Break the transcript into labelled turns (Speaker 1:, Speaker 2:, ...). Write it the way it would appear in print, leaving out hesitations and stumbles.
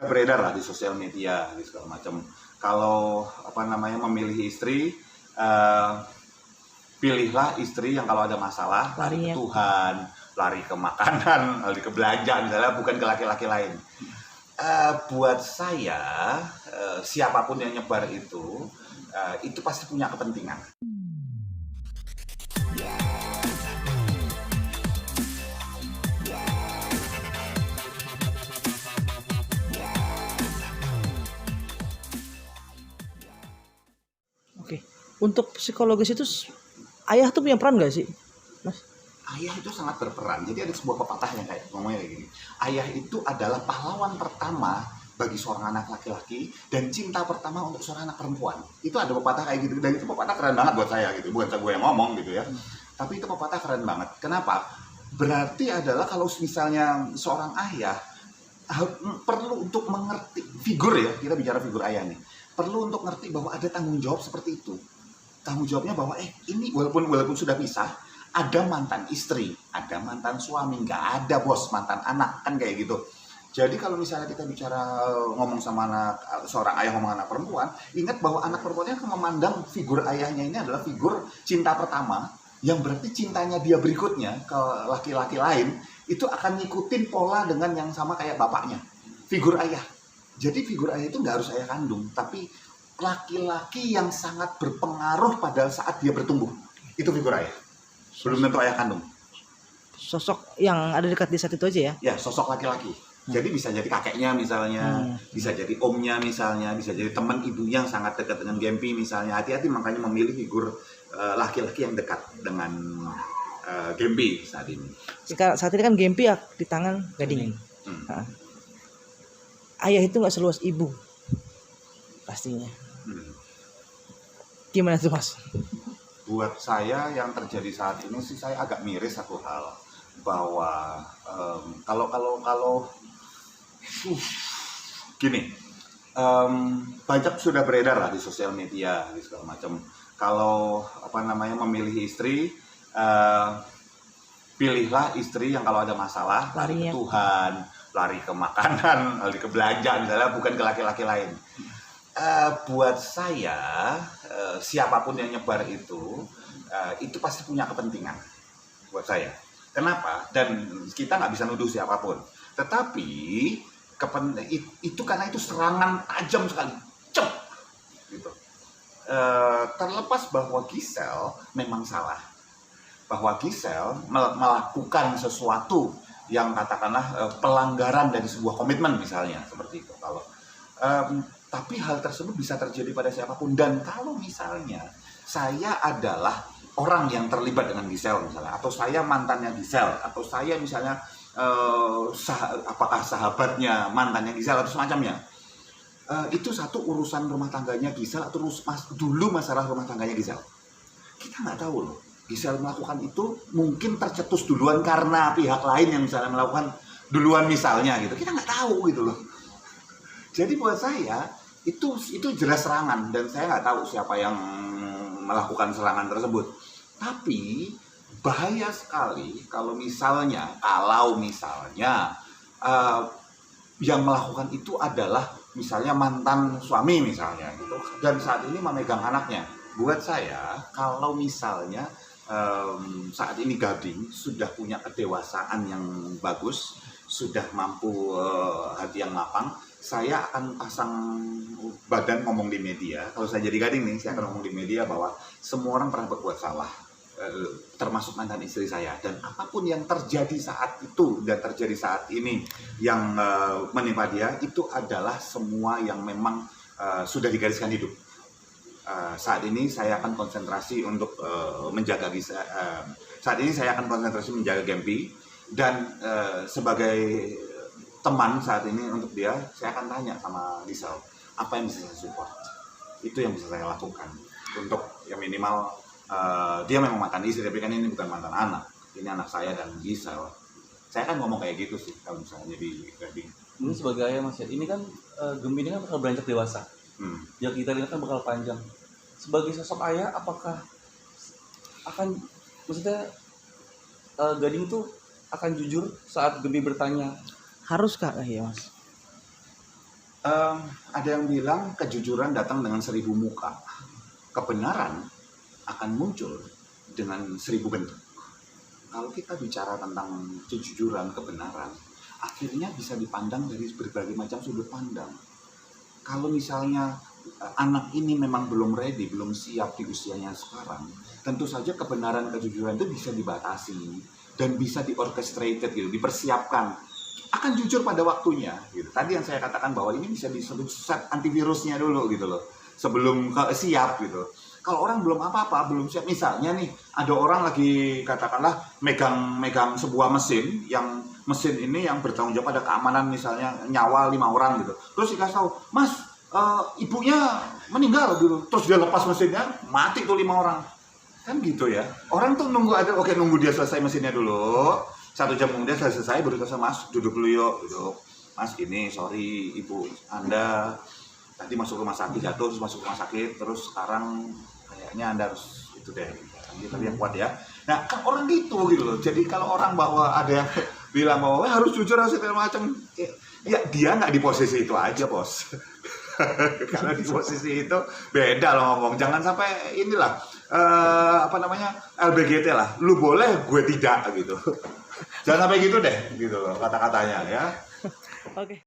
Speaker 1: beredar lah di sosial media di segala macam. Kalau memilih istri, pilihlah istri yang kalau ada masalah lari ke Tuhan, lari ke makanan, lari ke belanja misalnya, bukan ke laki-laki lain. Buat saya, siapapun yang nyebar itu pasti punya kepentingan.
Speaker 2: Oke, untuk psikologis itu ayah tuh punya peran nggak sih, Mas?
Speaker 1: Ayah itu sangat berperan. Jadi ada sebuah pepatah yang ngomongnya kayak gini. Ayah itu adalah pahlawan pertama bagi seorang anak laki-laki dan cinta pertama untuk seorang anak perempuan. Itu ada pepatah kayak gitu, dan itu pepatah keren banget buat saya gitu. Bukan gue yang ngomong gitu ya. Tapi itu pepatah keren banget. Kenapa? Berarti adalah kalau misalnya seorang ayah perlu untuk mengerti figur, ya, kita bicara figur ayah nih, perlu untuk ngerti bahwa ada tanggung jawab seperti itu. Tanggung jawabnya bahwa ini walaupun sudah pisah, ada mantan istri, ada mantan suami, nggak ada bos mantan anak, kan kayak gitu. Jadi kalau misalnya kita bicara ngomong sama seorang ayah ngomong anak perempuan, ingat bahwa anak perempuannya akan memandang figur ayahnya ini adalah figur cinta pertama, yang berarti cintanya dia berikutnya ke laki-laki lain itu akan ngikutin pola dengan yang sama kayak bapaknya, figur ayah. Jadi figur ayah itu nggak harus ayah kandung, tapi laki-laki yang sangat berpengaruh pada saat dia bertumbuh, itu figur ayah. Belum tentu ayah kandung.
Speaker 2: Sosok yang ada dekat di saat itu aja ya?
Speaker 1: Ya, sosok laki-laki. Jadi bisa jadi kakeknya misalnya, bisa jadi omnya misalnya, bisa jadi teman ibunya yang sangat dekat dengan Gempi misalnya. Hati-hati makanya memilih figur laki-laki yang dekat dengan Gempi saat ini.
Speaker 2: Saat ini kan Gempi di tangan Gading. Nah, ayah itu nggak seluas ibu pastinya. Gimana tuh, Mas?
Speaker 1: Buat saya yang terjadi saat ini sih, saya agak miris satu hal, bahwa kalau gini, banyak sudah beredar lah di sosial media di segala macam. Kalau memilih istri, pilihlah istri yang kalau ada masalah lari ke Tuhan, lari ke makanan, lari ke belanja misalnya, bukan ke laki-laki lain. Buat saya, siapapun yang nyebar itu pasti punya kepentingan buat saya. Kenapa? Dan kita nggak bisa nuduh siapapun. Tetapi itu karena itu serangan tajam sekali, cep, gitu. Terlepas bahwa Gisel memang salah, bahwa Gisel melakukan sesuatu yang katakanlah pelanggaran dari sebuah komitmen misalnya seperti itu. Tapi hal tersebut bisa terjadi pada siapapun. Dan kalau misalnya saya adalah orang yang terlibat dengan Gisel misalnya, atau saya mantannya Gisel, atau saya misalnya apakah sahabatnya mantannya Gisel atau semacamnya, itu satu urusan rumah tangganya Gisel atau dulu masalah rumah tangganya Gisel. Kita nggak tahu loh, Gisel melakukan itu mungkin tercetus duluan karena pihak lain yang misalnya melakukan duluan misalnya gitu. Kita nggak tahu gitu loh. Jadi buat saya itu jelas serangan, dan saya nggak tahu siapa yang melakukan serangan tersebut. Tapi bahaya sekali kalau misalnya yang melakukan itu adalah misalnya mantan suami misalnya gitu, dan saat ini memegang anaknya. Buat saya, kalau misalnya saat ini Gading sudah punya kedewasaan yang bagus, sudah mampu hati yang lapang, saya akan pasang badan ngomong di media. Kalau saya jadi Gading nih, saya akan ngomong di media bahwa semua orang pernah berbuat salah, termasuk mantan istri saya. Dan apapun yang terjadi saat itu dan terjadi saat ini yang menimpa dia, itu adalah semua yang memang sudah digariskan hidup. Saat ini saya akan konsentrasi untuk menjaga saat ini saya akan konsentrasi menjaga Gempi. Dan sebagai teman saat ini untuk dia, saya akan tanya sama Gisel, apa yang bisa saya support, itu yang bisa saya lakukan untuk yang minimal dia memang mantan istri, tapi kan ini bukan mantan anak, ini anak saya dan Gisel. Saya kan ngomong kayak gitu sih kalau misalnya jadi Gading.
Speaker 3: Ini sebagai ayah, Mas, ya, ini kan Gempi ini kan bakal beranjak dewasa, yang kita lihat kan bakal panjang. Sebagai sosok ayah, apakah akan, maksudnya Gading tuh akan jujur saat Gempi bertanya?
Speaker 2: Haruskah ya, Mas?
Speaker 1: Ada yang bilang kejujuran datang dengan 1000 muka, kebenaran akan muncul dengan 1000 bentuk. Kalau kita bicara tentang kejujuran, kebenaran, akhirnya bisa dipandang dari berbagai macam sudut pandang. Kalau misalnya anak ini memang belum ready, belum siap di usianya sekarang, tentu saja kebenaran, kejujuran itu bisa dibatasi dan bisa diorchestrated gitu, dipersiapkan. Akan jujur pada waktunya gitu. Tadi yang saya katakan bahwa ini bisa disebut set antivirusnya dulu gitu loh, sebelum siap gitu. Kalau orang belum apa-apa, belum siap, misalnya nih ada orang lagi katakanlah megang sebuah mesin ini yang bertanggung jawab pada keamanan misalnya nyawa 5 orang gitu. Terus dikasih tahu, "Mas, ibunya meninggal dulu." Terus dia lepas mesinnya, mati tuh 5 orang. Kan gitu ya. Orang tuh nunggu dia selesai mesinnya dulu. 1 jam kemudian selesai baru kasih, "Mas, duduk dulu yuk." Duduk. "Mas, ini sorry ibu Anda tadi masuk rumah sakit, jatuh terus masuk rumah sakit, terus sekarang kayaknya Anda harus itu deh." Tapi yang kuat ya. Nah, kan orang gitu loh. Jadi kalau orang bahwa ada yang bilang bahwa harus jujur harus segala macam, ya dia nggak di posisi itu aja, Bos. Karena di posisi itu beda loh ngomong. Jangan sampai inilah LBGT lah. Lu boleh, gue tidak gitu. Jangan sampai gitu deh, gitu loh kata-katanya ya.
Speaker 2: Oke.